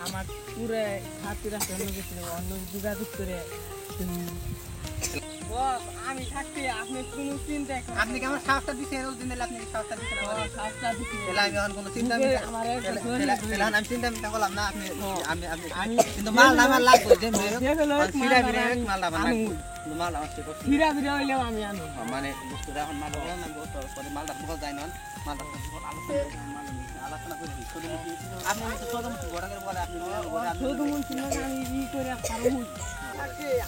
আমার পুরো হাতি রাখতে অন্য যোগাযোগ করে বস আমি থাকতে আপনি কোনো চিন্তা করেন আপনি কি আমার সাহসটা দিছেন ওই দিন আপনি কি সাহসটা দিছেন আমার সাহসটা দিতে এলা আমি এখন কোনো চিন্তা আমার আমি চিন্তা করলাম না আপনি আমি কিন্তু মাল আমার লাগবে যে সিরা বিরে মাল আমার মাল আমার ঠিক আছে সিরা বিরে হইলেও আমি আনো মানে বুঝতে এখন মাল বললাম না পরে মালটা বল যায় না মালটা আলোচনা করি আপনি তো চোদম গোড়া করে বলে আপনি চোদম আমি ই করে পারো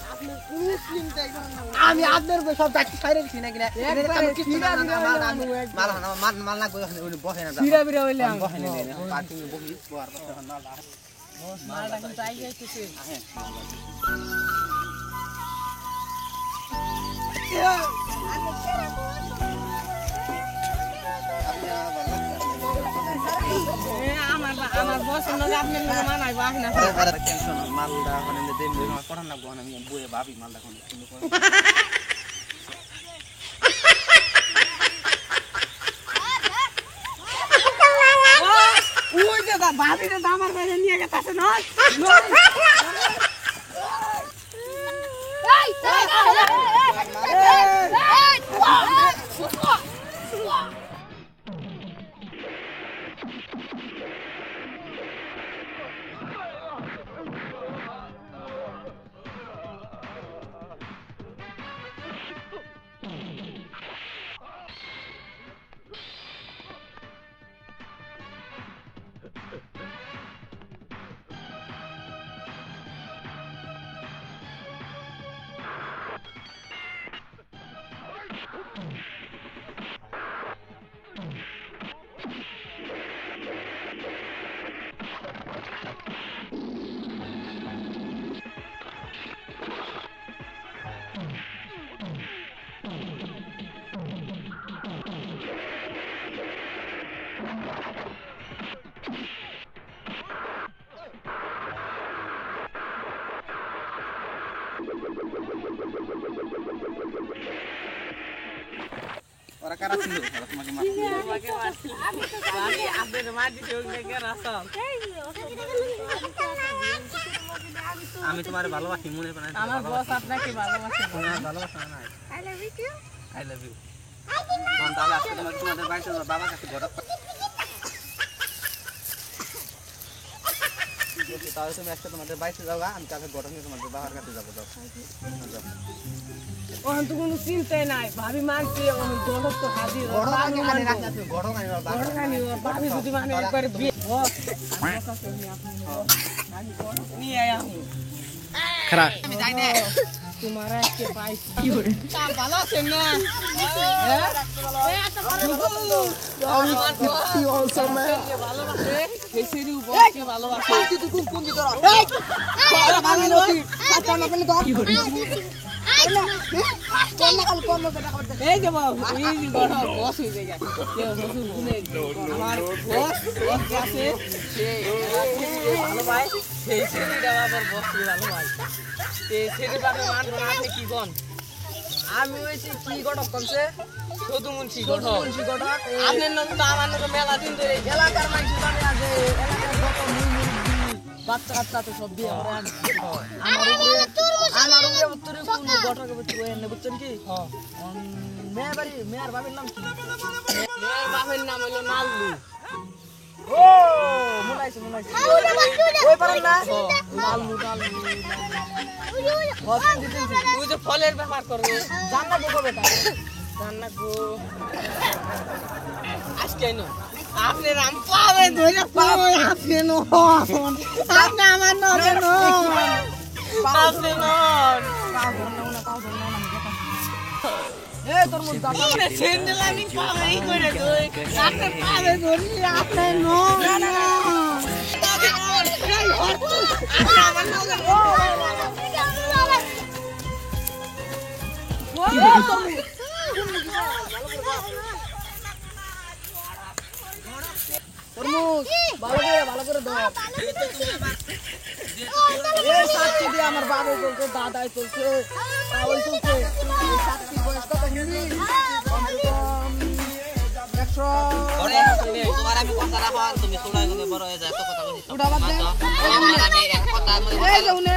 আপনি কোন চিন্তা করেন না আমি আপনার সব দায়িত্ব ছাইরে দিছি না কিনা মাল না বসে না সিরা বিরে হইলে আমি বসে না পার্কিং বহি বহার করতে মালটা মালটা কিন্তু আই যাইতেছে আমার পছন্দ আপনি মানাইবো আসি না টেনশন মালটা মানে দেন পড়ান না গহন আমি বইয়ে ভাবি মালটা কোন ওই যে ভাবিরে আমার বাইরে নিয়ে গেছে না ওরা কারা ছিল তোমাকে মারছিল আমি আপনাদের মাটি চোখে কেন আসল আমি তোমার ভালোবাসি মনে করে আমার বস আপনাকে ভালোবাসে ভালোবাসা না আই লাভ ইউ কোন তাহলে আজকে তোমাদের বাড়িতে বাবা কাছে ঘর তাহলে তুমি আজকে তোমাদের বাড়িতে যাও আমি কাছে ঘর নিয়ে তোমাদের বাবার কাছে যাবো ওখান তো কোনো চিন্তাই নাই ভাবি মানছে গড়ক তো হাজির ভাবি যদি মানে একবারে নিয়ে আয়া খারাপ তোমার আজকে পাইছি কি করে ভালো আছেন না ভালোবাসে হেসেরি উপরে ভালোবাসে এই যে বাবু এই যে বড় বস হয়ে গেছে কেউ বসু শুনে আমার বস আছে সে ভালো ভাই সেই ছেলেটা আবার বস ভালো ভাই এই ছেলেটাকে মানব না আপনি কি কোন আমি হইছি কি গঠক করছে শুধু মুন্সি গঠক আপনার নাম তো আমার নাম মেলা দিন ধরে এলাকার মানুষ জানে আছে এলাকার যত বাচ্চা কাচ্চা তো সব দিয়ে আমার উপরে উত্তরে কোন গঠকে বুঝছেন কি মেয়ের বাবার নাম কি মেয়ের বাবার নাম হলো নালু ও মুলাইছে ওই পারেন না নালু তুই যে ফলের ব্যাপার করবে জান্না দেখো বেটা জান্না গো আজকে নো আপনি রাম পাবে ধরে পাবে আপনি নো আপনি আমার নরে নো আপনি নো এ তোর মুখ দাদা সেন্ডেল আমি পাবে ই করে তুই আপনি পাবে ধরি আপনি নো না আমার নরে ভালো করে দাও এই সাক্ষী দিয়ে আমার বাবা চলছে দাদাই চলছে ওই চলছে এই সাক্ষী বয়স কত হিন্দি তোমার আমি কথা রাখো তুমি সোনায় বড় হয়ে যায় তো কথা উঠা বাদ দে আমি এক কথা এই যে উনি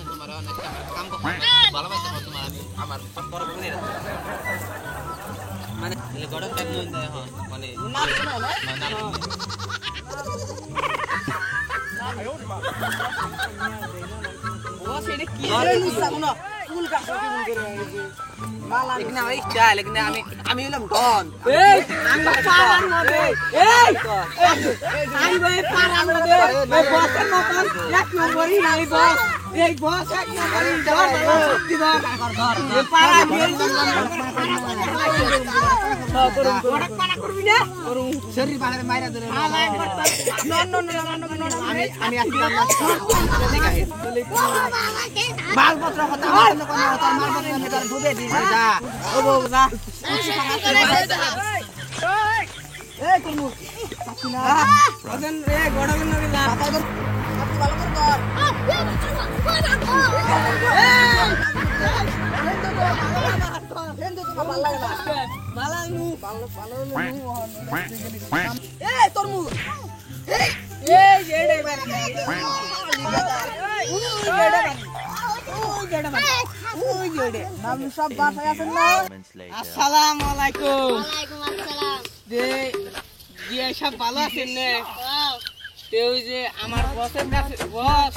তোমার অনেক কাম করতে ভালোবাসতে তোমার আমি আমার বড় বোনের মানে গড় টাইম নই দেয় হ্যাঁ মানে না ও সেটা কি রে নুসা কোন ফুল কাছে কি বল করে মালা लेकिन আমি চাই लेकिन আমি হলাম ডন এই আমি পারার মধ্যে এই আমি ভাই পারার মধ্যে এই বসের মতন এক নম্বরই নাই বস এই বস এক নম্বরই ধর সত্যি ধর এই পারা গেল করুন ওটা পারা করবি না করুন শরীর বাইরে মাইরা ধরে আমি আসলাম না মালপত্র কথা বন্ধ করে কথা মালপত্র আমি তোর ঢুকে দিছি যা ও বাবা এই কুমু কাকিনা ওজন রে গড়াগন নগে না আপনি ভালো করে কর ভালো লাগে না মালা নু এই তোর মুখ এই এড়ে বাড়ি নাম সব বাসায় আছেন না আসসালামু আলাইকুম ওয়ালাইকুম আসসালাম। যে সব ভালো আছেন না ওই যে আমার বসের কাছে বস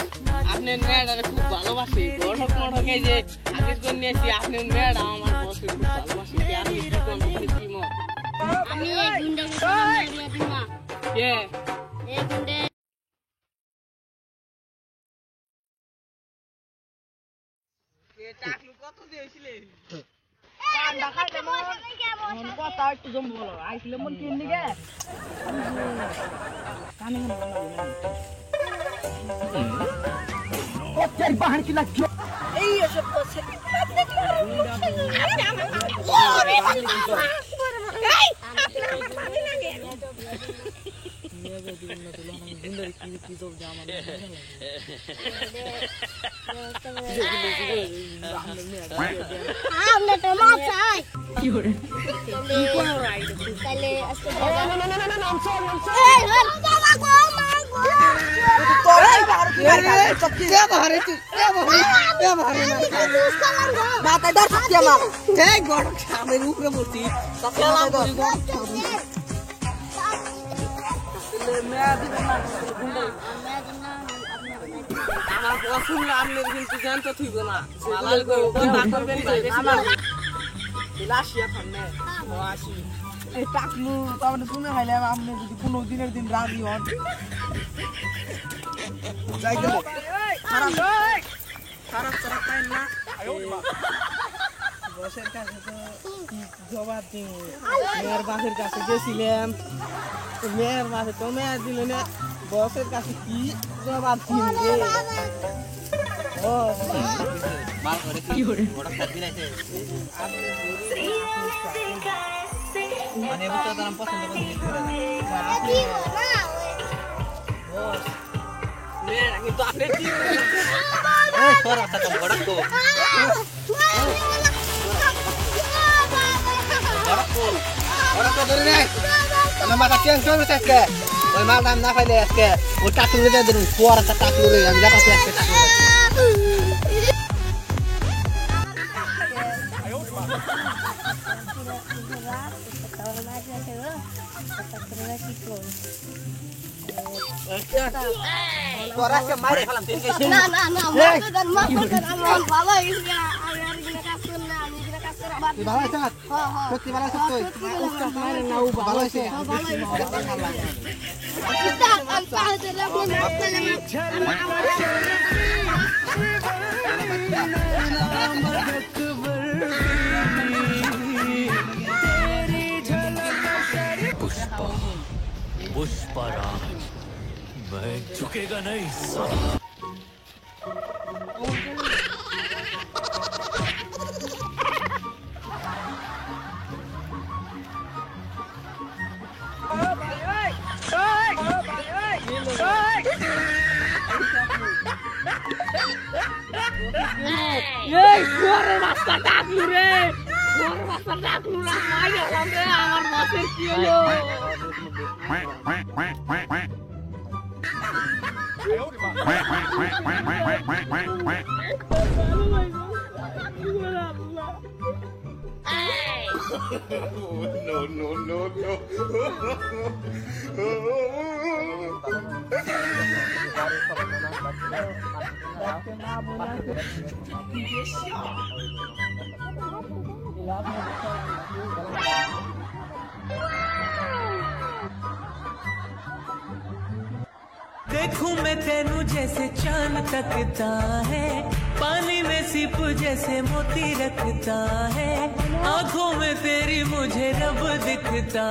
আপনার মেয়েটারে খুব ভালোবাসি গঠক মঠকে যে আগের করে নিয়েছি আপনার মেয়েটা আমার বসকে খুব ভালোবাসি আপনি কি কোন কি মত আমি এই গুন্ডাকে মারিয়া দিমা। কে এই গুন্ডে টাকলু কত দিয়েছিলে কথা একটু জমবো বলো আইছিল মন কিন দিকে কানে তের বাহার কি লাগছে এই এসব বসে আমরা তো মাছ চাই। কি করে কি করো তাহলে আজকে এই বাবা গো মা গো। মাথায় ধর সত্যি আমার এই গড় সামনের উপরে বলছি আমার পছন্দ আপনার কিন্তু জানতে থইব না মালাল করে কথা করবেন আমার লাশিয়া থামনে আসি এই টাকলু তাহলে শুনে খাইলাম আপনি যদি কোনো দিনের দিন রাজি হন যাই দেবো খারাপ খারাপ পাই না বসের কাছে তো কি জবাব দিব মেয়ের বাসের কাছে গেছিলাম মেয়ের বাসে তো মেয়ে দিল না বসের কাছে কি জবাব দিব রে ও মাল করে কি করে বড় খাদ দিলাইছে মানে বুঝতে তারা পছন্দ করে কি হলো না বস মেয়েরা কিন্তু আপনি কি এই সরা তা তো বড় কো বড় কো ধরে নে আমার মাথা চেঞ্জ করে আজকে ওই মাল দাম না পাইলে আজকে ওই টাকলু রে দেন কুয়ারা তা টাকলু রে আমি যাচ্ছি আজকে টাকলু তোরা কে মারে ফেলাম তুই কে না না না মাফ করে আমরা ভালো হইছে আমি আর কিনা কাজ করব না আমি কিনা কাজ করে আবার তুই ভালো আছিস হ্যাঁ হ্যাঁ সত্যি ভালো আছিস তুই উস্তাদ মারে না ও ভালো আছে কিতা কাজ পাইতে লাগবে মাফ করে पुष्पराज मैं झुकेगा नहीं साला এই কুয়ারে রাস্তা টাকলু রে আমার বসের কি হলো देखूं मैं तेनू जैसे चांद तकता है पानी में सिप जैसे मोती रखता है आंखों में तेरी मुझे रब दिखता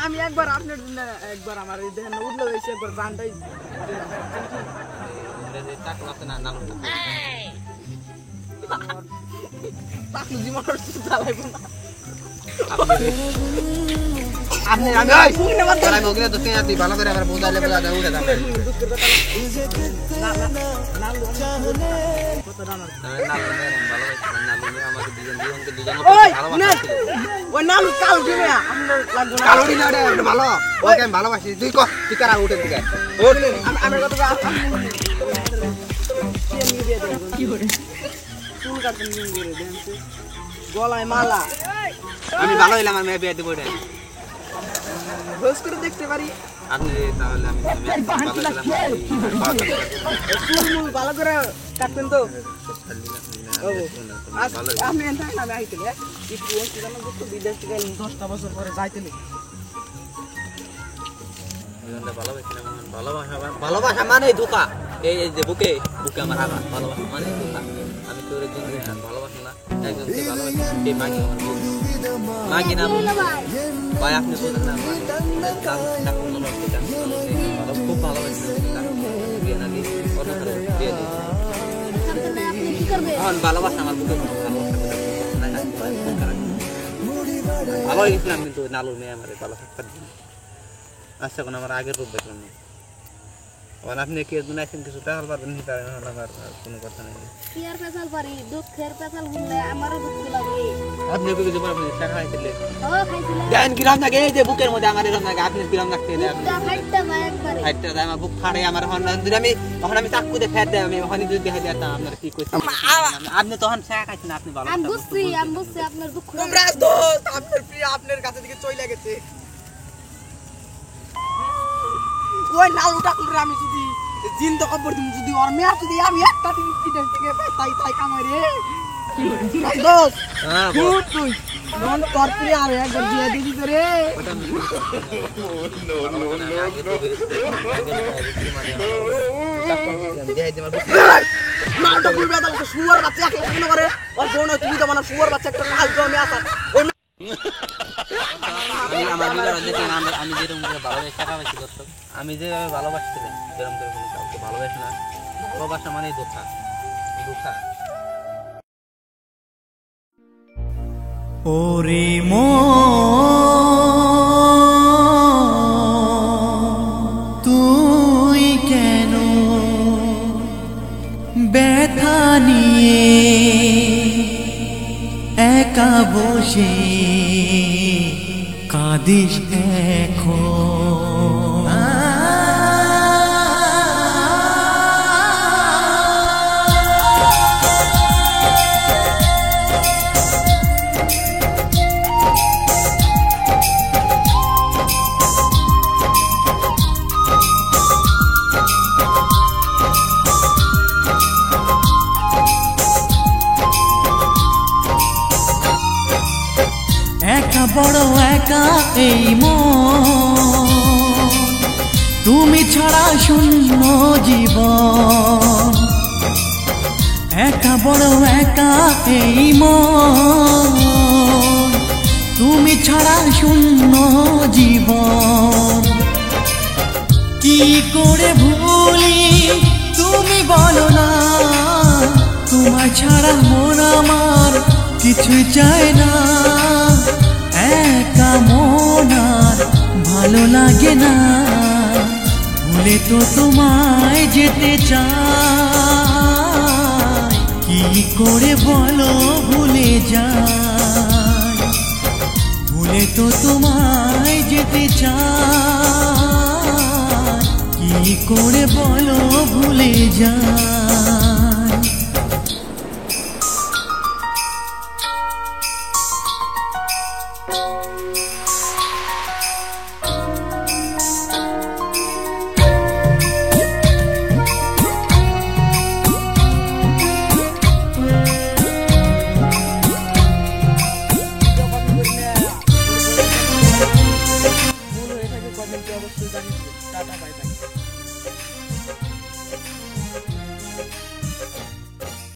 আমি একবার আপনার জন্য একবার আমার এই দেখেন উঠলো হয়েছে একবার গানটাই ভালো করে আমার বোঝালে বোঝা উঠে যাবে ভালো ওকে আমি ভালোবাসি তুই তুই কারা উঠে দিকে গলায় মালা আমি ভালো হইলাম আমার মেয়ে বিয়ে দেবো রোজ করে দেখতে পারি আপনি তাহলে আমি ভালো করে কাটবেন তো আপনি আমি আইতেলে বিদেশ থেকে 10টা বছর পরে যাইতেলে ভালোবাসা মানে ধোকা এই যে বুকে বুকে আমার আঘাত ভালোবাসা মানে ধোকা আমি তোর ভালোবাসা না একজনকে ভালোবাসি এই মাগি আমার মাগি না ভাই আপনি বলেন না খুব ভালোবাসি ভালোবাসা আমার বুকে ভালো গেছিলাম কিন্তু নালুর মেয়ে আমার ভালো থাকতে আচ্ছা কোনো আমার আগের রূপ দেখলাম না আপনি কি একজন আছেন কিছু টাকাল পারবেন নি পারেন আমার কোনো কথা নেই কি আর পেছাল পারি দুঃখের পেছাল বললে আমারও দুঃখ লাগে আপনি কি কিছু পারবেন টাকা খাইছিলেন ও খাইছিলাম দেন কিরম লাগে এই যে বুকের মধ্যে আমার এরকম লাগে আপনি কিরম লাগতে ফাইটটা ভাই একবারে ফাইটটা দেয় আমার বুক ফাড়ে আমার এখন আমি চাকু দিয়ে ফেট দেয় আমি ওখানে যদি দেখাই দিতাম আপনার কি কইছেন আপনি তখন টাকা খাইছেন আপনি ভালো আমি বুঝছি আপনার দুঃখ তোমরা দোস্ত আপনার প্রিয় আপনার কাছে দিকে চলে গেছে ওই নালুটা করে আমি যদি জিন্দা কবর দিন যদি ওর মেয়ে যদি আমি একটা টিকিট থেকে তাই তাই কামাই রে দোস্ত হ্যাঁ তুই নন তোর প্রিয় আর একবার দিয়ে দিবি তো রে নালটা পুরো দাও শুয়ার বাচ্চা কেন করে ওর বোন তুমি তো মানে শুয়ার বাচ্চা একটা কাল জমে আসা আমি যেরকম করে ভালোবাসি টাকা বেশি করতাম আমি যেভাবে ভালোবাসছিলাম সেরকম করে কাউকে ভালোবাসি না ভালোবাসা মানেই ধোঁকা ধোঁকা ওরে মো তুই কেন ব্যথা নিয়ে একা বসে কাঁদিস এখন একা বড় একা এই মন তুমি ছাড়া শূন্য জীবন একা বড় একা এই মন তুমি ছাড়া শূন্য জীবন কি করে ভুলি তুমি বলো না তোমার ছাড়া মন আমার কিছু চায় না একা মন আর ভালো লাগে না ভুলে তো তোমায় যেতে চাই কি করে বলো ভুলে যাই ভুলে তো তোমায় যেতে চাই কি করে বলো ভুলে যাই ভুল হয়ে থাকে কমেন্টে অবশ্যই জানিয়ে